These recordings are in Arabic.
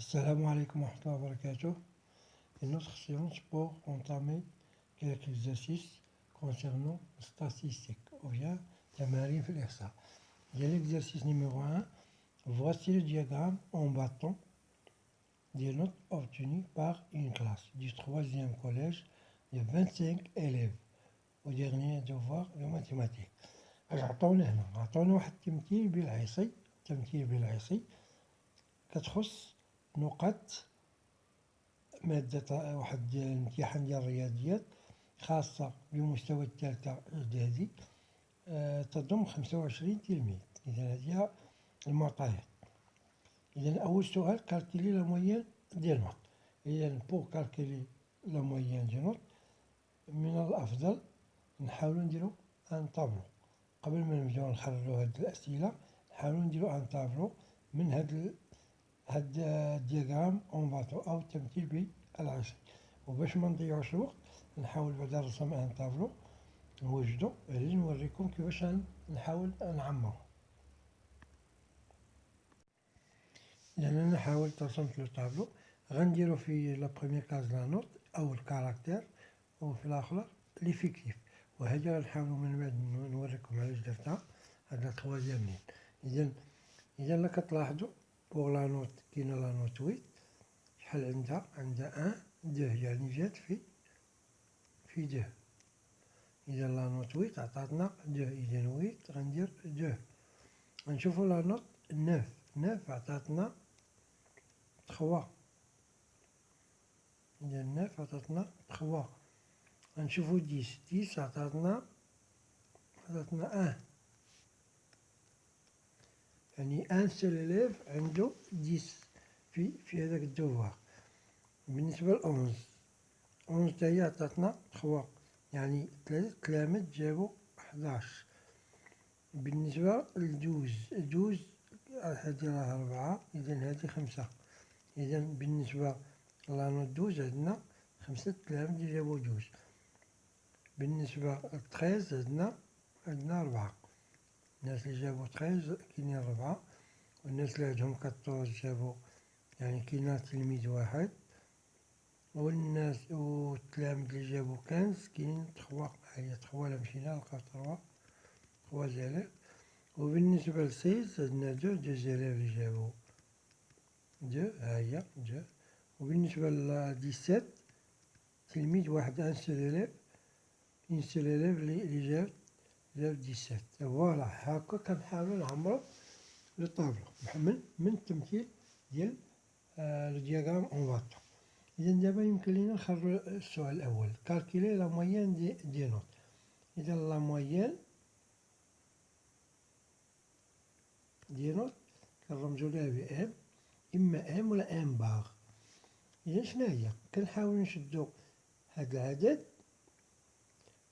Assalamu alaikum wa rahmatullahi wa barakatuh. Une autre séance pour entamer quelques exercices concernant la statistique ou bien tamarin fil ihsa. Il y a l'exercice numéro 1. Voici le diagramme en bâton des notes obtenues par une classe du 3e collège de 25 élèves au dernier devoir de mathématiques. عطونا هنا عطونا واحد التمثيل بالعصي كتخص نقط مادة واحد الامتحان ديال الرياضيات خاصة بمستوى الثالثة إعدادي تضم 25 تلميذ. إذا هذه المعطيات. إذا أول سؤال كالكولي لا مويان ديال نوت. إذا بوغ كالكولي لا مويان ديال نوت من الأفضل نحاولو نديرو ان طابلو. قبل ما نبداو نخرجو هاد الأسئلة نحاولو نديرو ان طابلو من هاد الدياغرام اون باطو أو التمثيل بالعصي. وباش ما نضيعوش الوقت نحاول بعدا نرسم ان طابلو نوجدو غادي نوريكم كيفاش نحاول نعمرو. إذا أنا حاولت رسمت لو طابلو غنديرو في لا بروميير كاز لا نوت أو الكاركتير وفي الآخر ليفيكتيف. وهذه غنحاولو من بعد نوريكم علاش درتها هاد التخوازيام لين. إذا لا كتلاحظوا بوغ لا نوت كاينة لا نوت 8 شحال عندها 1 2 يعني جات في 2. إذا لا نوت 8 عطاتنا 2 إذا 8 غندير 2. غنشوفو لا نوت 9 عطاتنا 3. إذا 9 عطاتنا 3. غنشوفو 10 عطاتنا 1. يعني ان سول إليف عندو 10 في هذاك الدوفوار. بالنسبة ل 11 تا هي عطاتنا 3 يعني 3 تلاميذ جابو 11. بالنسبة ل 12 هادي راه 4 إذا هادي 5. إذا بالنسبة لا نوت 12 عندنا 5 تلاميذ اللي جابو 12. بالنسبة ل 13 عندنا 4. الناس اللي جابو 13 كاينين 4. والناس اللي عندهم 14 جابو يعني كاين تلميذ واحد. والناس والتلاميذ اللي جابو 15 كاينين 3. هي 3 لا مشينا لقاو 3 زاليف. وبالنسبة ل 16 عندنا 2 زاليف اللي جابو 2 هاهي 2. وبالنسبة ل 17 تلميذ واحد ان سول إليف اللي جاب 17. فوالا هاكا كنحاولو نعمرو لو طابلو من التمثيل ديال لو دياغرام اون باطو. إذا دابا يمكن لينا نخرجو السؤال الأول كالكولي لا مويان دي نوت. إذا لا مويان دي نوت كنرمزو ليها بإم إما إم ولا إم باغ. إذا شناهي كنحاولو نشدو هاد العدد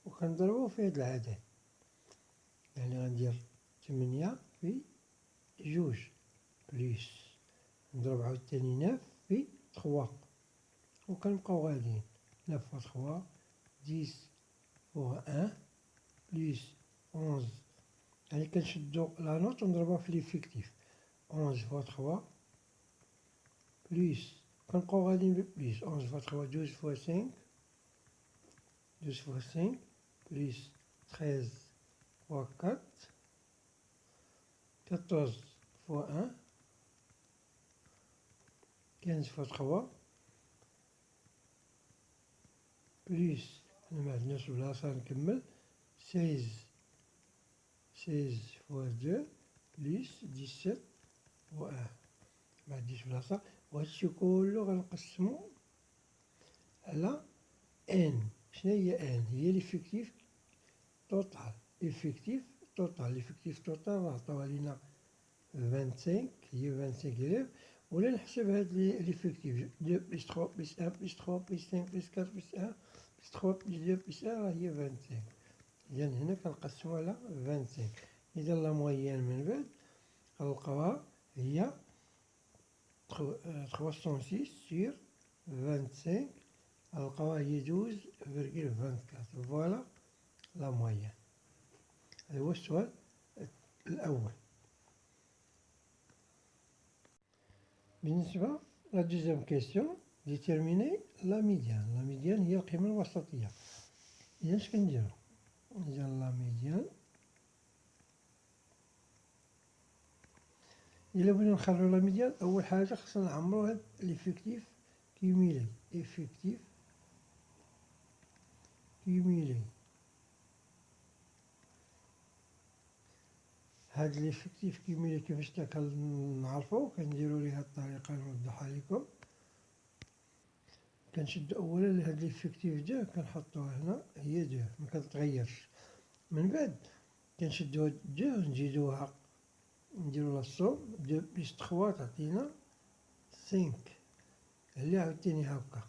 وكنضربو في هاد العدد. يعني غندير 8 في 2 بليس نضرب عاوتاني 9 في 3 وكنبقاو غاديين 9 فوا 3 10 فوا 1 بليس 11. يعني كنشدو لا نوت ونضربوها في ليفيكتيف 11 فوا 3 بليس كنبقاو غاديين بليس 11 فوا 3 12 فوا 5 12 فوا 5 بليس 13 فوا 4 14 فوا 1 15 فوا 3 بليس حنا معندناش بلاصة نكمل 16 فوا 2 بليس 17 فوا 1 معنديش بلاصة. وهادشي كلو غنقسمو على ان. شناهي ان؟ هي ليفيكتيف توتال. ليفيكتيف توتال راه عطاوها لينا 25 هي 25 إليف. ولا نحسب هاد ليفيكتيف 2 بليس 3 بليس 1 بليس 3 بليس 5 بليس 4 بليس 1 بليس 3 بليس 2 بليس 1 راه هي 25. إذا هنا كنقسمو على 25. إذا لا مويان من بعد غنلقاوها هي 306 sur 25 غنلقاوها هي 12,24. فوالا لا مويان. هذا هو السؤال الأول. بالنسبة La deuxième question, déterminer la médiane. La médiane هي القيمة الوسطية. إذا اش كنديرو؟ إذا لا ميديان إلا بغينا نخرجو لا ميديان أول حاجة خصنا نعمرو هاد ليفيكتيف كيميلي. إفيكتيف كيميلي. هاد ليفيكتيف كيميلي كيفاش كنعرفو؟ كنديرو ليها الطريقة نوضحها ليكم. كنشدو أولا هاد ليفيكتيف دو كنحطوها هنا هي دو مكتغيرش. من بعد كنشدو هاد دو نزيدوها نديرو لا صوم دو بليس تخوا تعطينا 5. اللي عاوتاني هاكا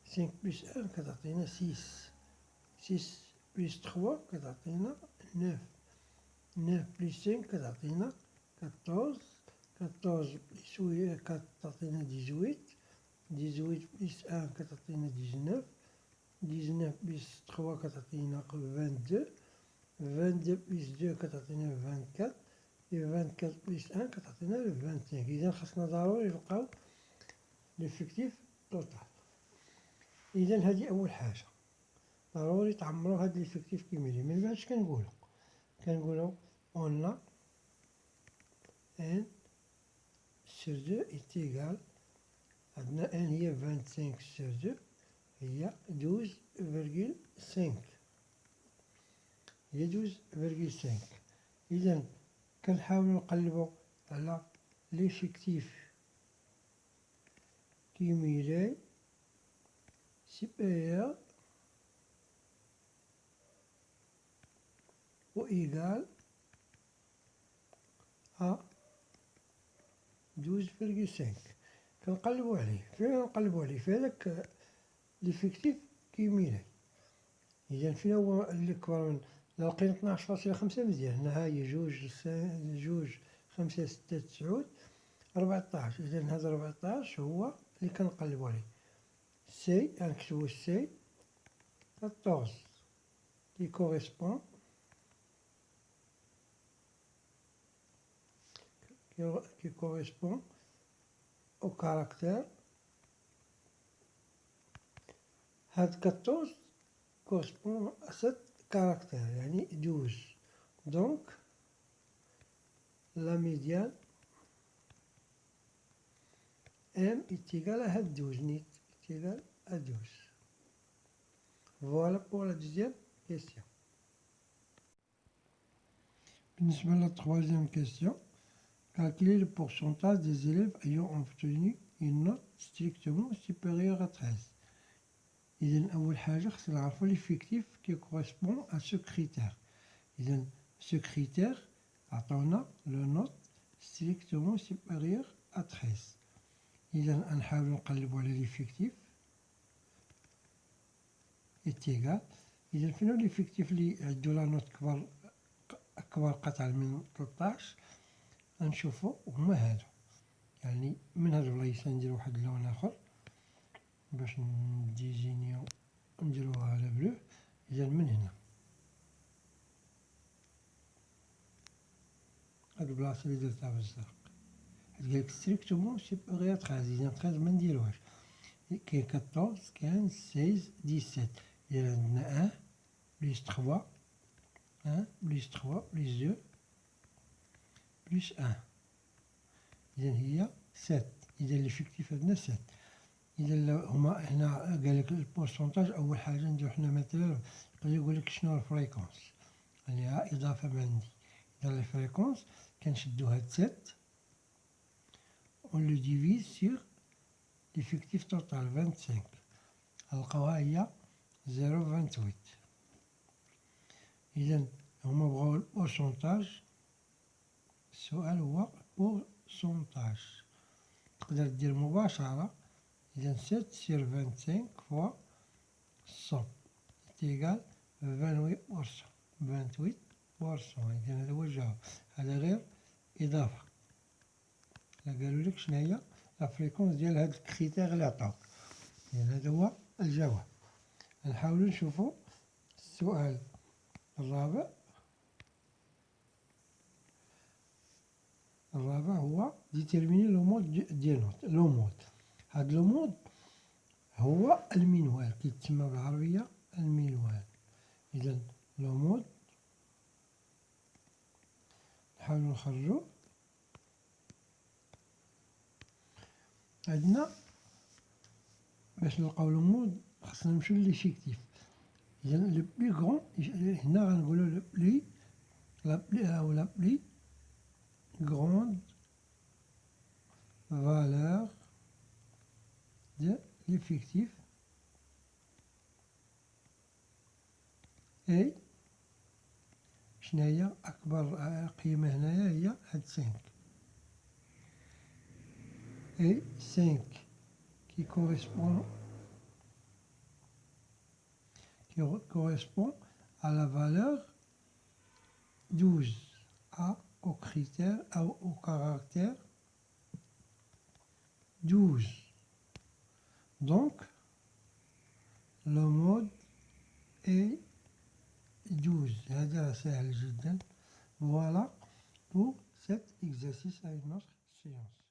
5 بليس 1 كتعطينا 6. 6 بليس 3 كتعطينا 9. 9 بليس 5 كتعطينا 14. 14 بليس 4 كتعطينا 18. 18 بليس 1 كتعطينا 19. 19 بليس 3 كتعطينا 22. 22 بليس 2 كتعطينا 24. 24 بليس 1 كتعطينا 25. إذا خاصنا ضروري نلقاو ليفيكتيف توتال. إذا هادي أول حاجة ضروري تعمرو هاد ليفيكتيف كيميلي. من بعد اش كنقولو؟ كنقولو أون لا ان سور دو إيت إيكال. عندنا ان هي 25 سور دو هي 12,5. هي 12,5. إذا كنحاولو نقلبو على ليفيكتيف كيميلي supérieur ou égal à 12,5. كنقلبو عليه. فين نقلبو عليه؟ في هذاك ليفيكتيف كيميلي. إذا فين هو اللي كبر من؟ إلا لقينا 12.5 مزيان. هنا ها هي 2 5 6 9 14. إذا هذا 14 هو اللي كنقلبو عليه. سي غنكتبو سي 14 qui correspond au caractère. هاد 14 correspond à cet caractère يعني 12. Donc la médiane M est égale à هاد 12 نيت est égale à 12. Voilà pour la deuxième question. بالنسبة la troisième question, calculer le pourcentage des élèves ayant obtenu une note strictement supérieure à 13. إذا أول حاجة خصنا نعرفو l'effectif qui correspond à ce critère. إذا ce critère عطاونا le note strictement supérieure à 13. إذا نحاولو نقلبو على l'effectif est égal. إذا فين هو l'effectif اللي عندو لا نوت أكبر قطعا من 13؟ غنشوفو هما هادو. يعني من هاد البلايص نديرو واحد اللون آخر باش نديزينيو نديروها على بلو. إذا من هنا هاد البلاصة اللي درتها بالزرق قالك ستريكتومون سوبيريور 13. إذا 13 منديروهاش. كاين 14 15 16 17. إذا عندنا 1 بليس 3 1 بليس 3 بليس 2 بليس 1. إذا هي 7. إذا ليفيكتيف عندنا 7. إذا هما هنا قالك البورسونتاج أول حاجة نديرو حنا مثلا يقدر يقولك شنو الفريكونس اللي ها إضافة من عندي. إذا الفريكونس كنشدو هاد 7 on le divise sur l'effectif total 25. نلقاوها هي 0.28. إذا هما بغاو البورسونتاج. السؤال هو بورسونتاج. تقدر دير مباشرة. إذا 7 sur 25 fois 100 est égal 28%. 28%. إذا هذا هو الجواب. هذا غير إضافة. قالولك شناهي لا فريكونس ديال هاد الكريتير اللي عطاوك. إذا هذا هو الجواب. نحاولو نشوفو السؤال الرابع. الرابع هو ديتيرميني لو مود ديال نوت. لو مود هاد لو مود هو المنوال، كيتسمى بالعربية المنوال. إذا لو مود نحاولو نخرجو. عندنا باش نلقاو لو مود خاصنا نمشيو ليفيكتيف. إذا لو بلي كغون هنا غنقولو لو بلي أو لا بلي غروند فالور دو l'effectif اي شناهي أكبر قيمة هنايا هي هاد 5 اي 5 qui correspond à la valeur 12 au critère au caractère 12. Donc le mode est 12. هذا سهل جدا. Voilà pour cet exercice à une autre séance.